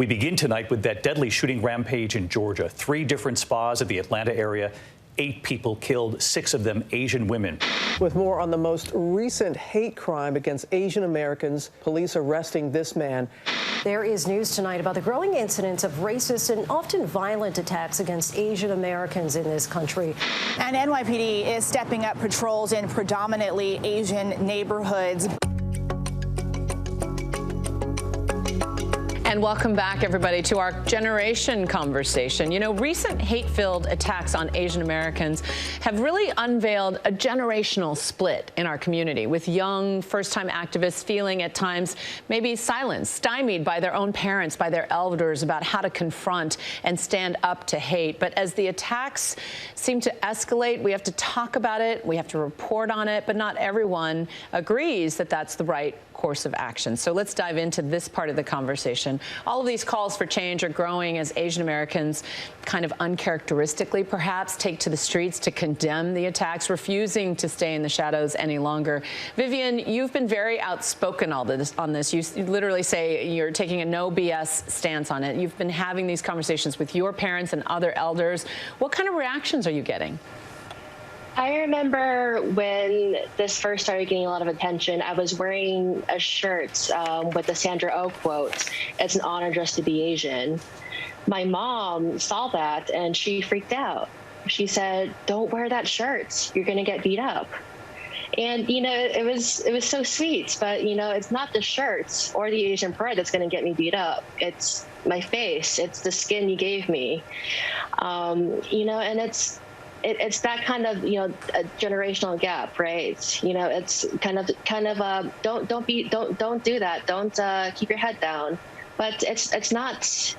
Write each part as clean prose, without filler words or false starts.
We begin tonight with that deadly shooting rampage in Georgia. 3 different spas in the Atlanta area. 8 people killed, 6 of them Asian women. With more on the most recent hate crime against Asian Americans, police arresting this man. There is news tonight about the growing incidence of racist and often violent attacks against Asian Americans in this country. And NYPD is stepping up patrols in predominantly Asian neighborhoods. And welcome back, everybody, to our generation conversation. You know, recent hate-filled attacks on Asian Americans have really unveiled a generational split in our community, with young, first-time activists feeling at times maybe silenced, stymied by their own parents, by their elders, about how to confront and stand up to hate. But as the attacks seem to escalate, we have to talk about it, we have to report on it, but not everyone agrees that that's the right course of action. So let's dive into this part of the conversation. All of these calls for change are growing as Asian Americans, kind of uncharacteristically perhaps, take to the streets to condemn the attacks, refusing to stay in the shadows any longer. Vivian, you've been very outspoken on this. You literally say you're taking a no BS stance on it. You've been having these conversations with your parents and other elders. What kind of reactions are you getting? I remember when this first started getting a lot of attention, I was wearing a shirt with the Sandra Oh quote, "It's an honor just to be Asian." My mom saw that and she freaked out. She said, "Don't wear that shirt. You're going to get beat up." And, you know, it was so sweet, but, you know, it's not the shirt or the Asian pride that's going to get me beat up. It's my face. It's the skin you gave me. You know, and it's that kind of, you know, a generational gap, right? You know, it's kind of don't do that. Don't keep your head down. But it's not.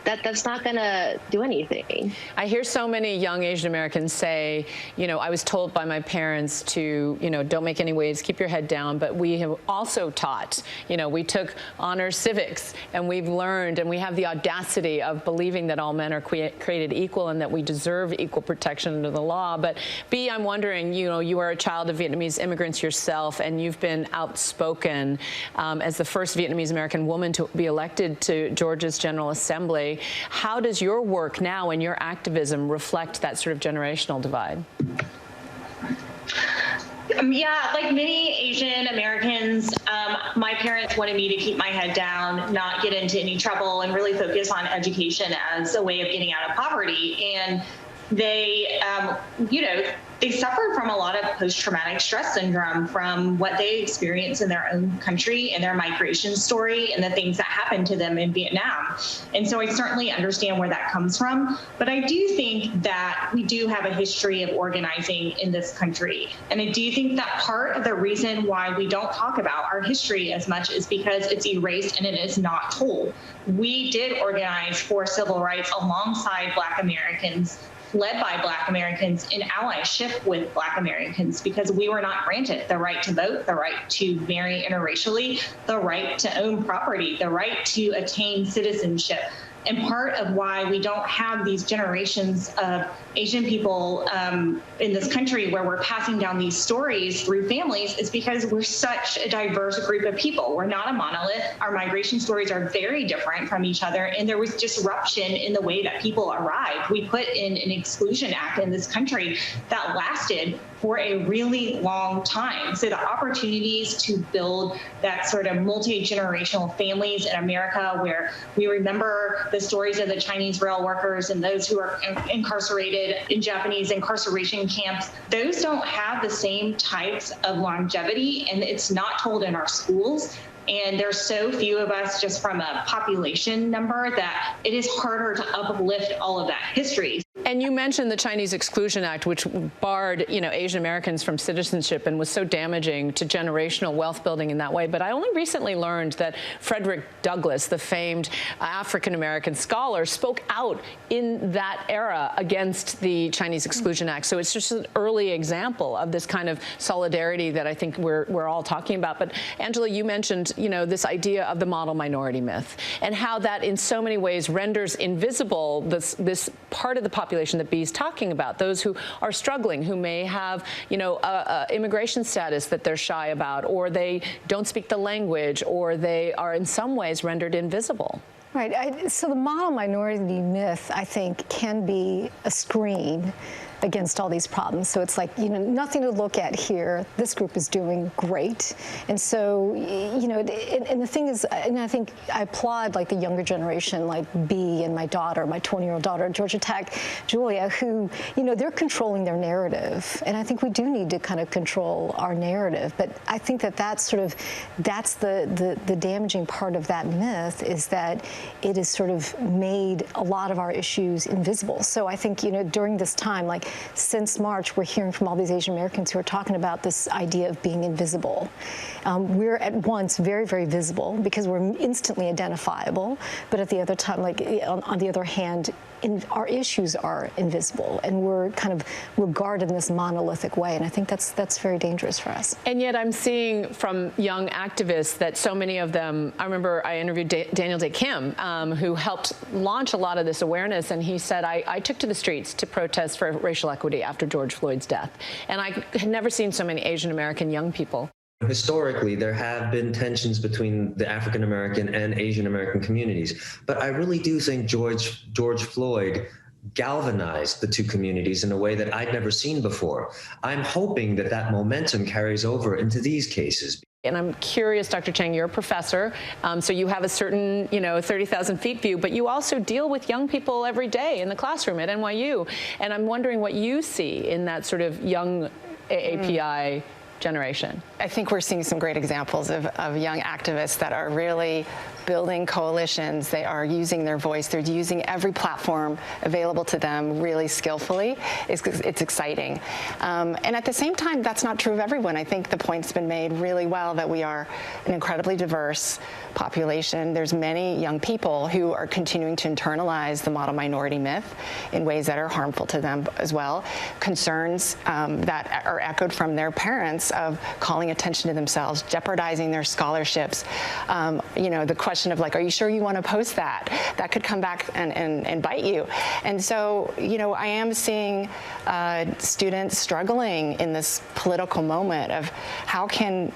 That's not going to do anything. I hear so many young Asian Americans say, you know, I was told by my parents to, you know, don't make any waves, keep your head down. But we have also taught, you know, we took honors civics and we've learned and we have the audacity of believing that all men are created equal and that we deserve equal protection under the law. But B, I'm wondering, you know, you are a child of Vietnamese immigrants yourself and you've been outspoken as the first Vietnamese American woman to be elected to Georgia's General Assembly. How does your work now and your activism reflect that sort of generational divide? Yeah, like many Asian Americans, my parents wanted me to keep my head down, not get into any trouble, and really focus on education as a way of getting out of poverty. And they, you know, they suffered from a lot of post-traumatic stress syndrome from what they experienced in their own country and their migration story and the things that happened to them in Vietnam. And so I certainly understand where that comes from. But I do think that we do have a history of organizing in this country. And I do think that part of the reason why we don't talk about our history as much is because it's erased and it is not told. We did organize for civil rights alongside Black Americans, led by Black Americans in allyship with Black Americans, because we were not granted the right to vote, the right to marry interracially, the right to own property, the right to attain citizenship. And part of why we don't have these generations of Asian people in this country where we're passing down these stories through families is because we're such a diverse group of people. We're not a monolith. Our migration stories are very different from each other. And there was disruption in the way that people arrived. We put in an Exclusion Act in this country that lasted for a really long time. So the opportunities to build that sort of multi-generational families in America, where we remember the stories of the Chinese rail workers and those who are incarcerated in Japanese incarceration camps, those don't have the same types of longevity, and it's not told in our schools. And there's so few of us just from a population number that it is harder to uplift all of that history. And you mentioned the Chinese Exclusion Act, which barred, you know, Asian Americans from citizenship and was so damaging to generational wealth building in that way. But I only recently learned that Frederick Douglass, the famed African-American scholar, spoke out in that era against the Chinese Exclusion Act. So it's just an early example of this kind of solidarity that I think we're all talking about. But Angela, you mentioned, you know, this idea of the model minority myth and how that in so many ways renders invisible this part of the population that Bee's talking about, those who are struggling, who may have, you know, immigration status that they're shy about, or they don't speak the language, or they are in some ways rendered invisible. Right. So the model minority myth, I think, can be a screen against all these problems. So it's like, nothing to look at here. This group is doing great. And so, and the thing is, and I think I applaud like the younger generation, like B and my daughter, my 20-year-old daughter at Georgia Tech, Julia, who, they're controlling their narrative. And I think we do need to kind of control our narrative. But I think that's the damaging part of that myth, is that it has sort of made a lot of our issues invisible. So I think, during this time, like, since March, we're hearing from all these Asian Americans who are talking about this idea of being invisible. We're at once very, very visible because we're instantly identifiable, but at the other time, like on the other hand, our issues are invisible, and we're kind of regarded in this monolithic way, and I think that's very dangerous for us. And yet I'm seeing from young activists that so many of them, I remember I interviewed Daniel Day Kim, who helped launch a lot of this awareness, and he said, I took to the streets to protest for racial equity after George Floyd's death, and I had never seen so many Asian American young people. Historically, there have been tensions between the African American and Asian American communities, but I really do think George Floyd galvanized the two communities in a way that I'd never seen before. I'm hoping that momentum carries over into these cases. And I'm curious, Dr. Chang, you're a professor, so you have a certain, 30,000 feet view, but you also deal with young people every day in the classroom at NYU. And I'm wondering what you see in that sort of young AAPI generation. I think we're seeing some great examples of young activists that are really building coalitions. They are using their voice. They're using every platform available to them really skillfully. It's exciting. And at the same time, that's not true of everyone. I think the point's been made really well that we are an incredibly diverse population. There's many young people who are continuing to internalize the model minority myth in ways that are harmful to them as well. Concerns that are echoed from their parents of calling attention to themselves, jeopardizing their scholarships. The question of like, are you sure you want to post that? That could come back and bite you. And so, I am seeing students struggling in this political moment of how can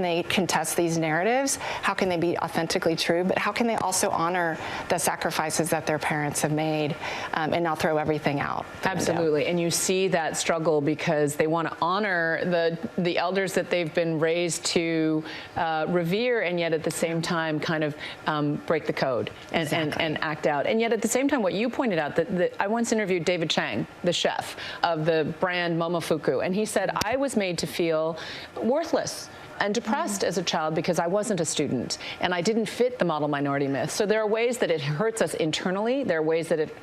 they contest these narratives? How can they be authentically true? But how can they also honor the sacrifices that their parents have made and not throw everything out? Absolutely. And you see that struggle because they want to honor the elders that they've been raised to revere, and yet at the same time kind of break the code and act out. And yet at the same time, what you pointed out, that I once interviewed David Chang, the chef of the brand Momofuku, and he said, I was made to feel worthless and depressed as a child because I wasn't a student and I didn't fit the model minority myth. So there are ways that it hurts us internally. There are ways that it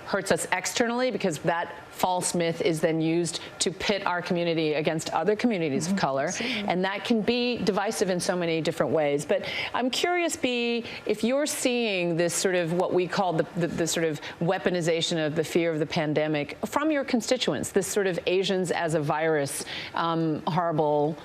hurts us externally because that false myth is then used to pit our community against other communities of color. And that can be divisive in so many different ways. But I'm curious, B, if you're seeing this sort of what we call the sort of weaponization of the fear of the pandemic from your constituents, this sort of Asians as a virus, horrible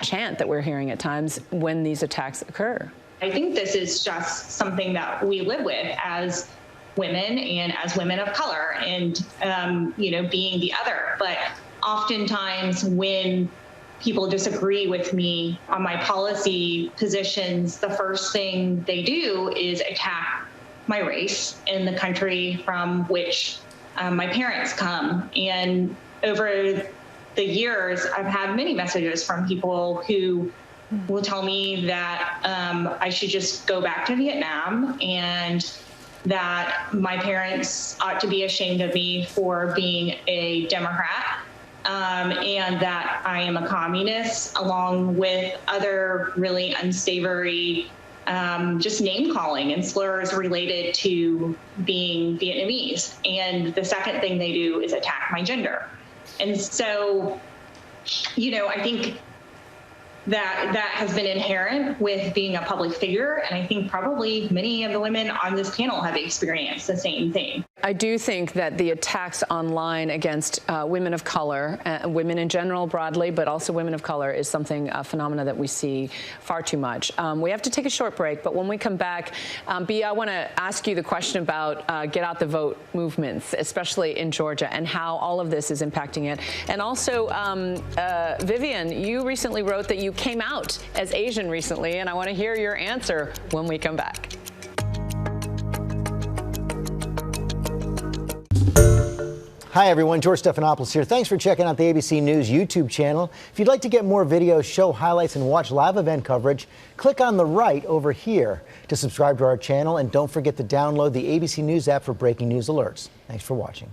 chant that we're hearing at times when these attacks occur. I think this is just something that we live with as women and as women of color and, being the other. But oftentimes when people disagree with me on my policy positions, the first thing they do is attack my race and the country from which my parents come. And over the years, I've had many messages from people who will tell me that I should just go back to Vietnam and that my parents ought to be ashamed of me for being a Democrat, and that I am a communist, along with other really unsavory just name calling and slurs related to being Vietnamese. And the second thing they do is attack my gender. And so, I think that has been inherent with being a public figure. And I think probably many of the women on this panel have experienced the same thing. I do think that the attacks online against women of color, women in general broadly, but also women of color, is a phenomena that we see far too much. We have to take a short break, but when we come back, B, I want to ask you the question about get out the vote movements, especially in Georgia, and how all of this is impacting it. And also, Vivian, you recently wrote that you came out as Asian recently, and I want to hear your answer when we come back. Hi, everyone. George Stephanopoulos here. Thanks for checking out the ABC News YouTube channel. If you'd like to get more videos, show highlights, and watch live event coverage, click on the right over here to subscribe to our channel. And don't forget to download the ABC News app for breaking news alerts. Thanks for watching.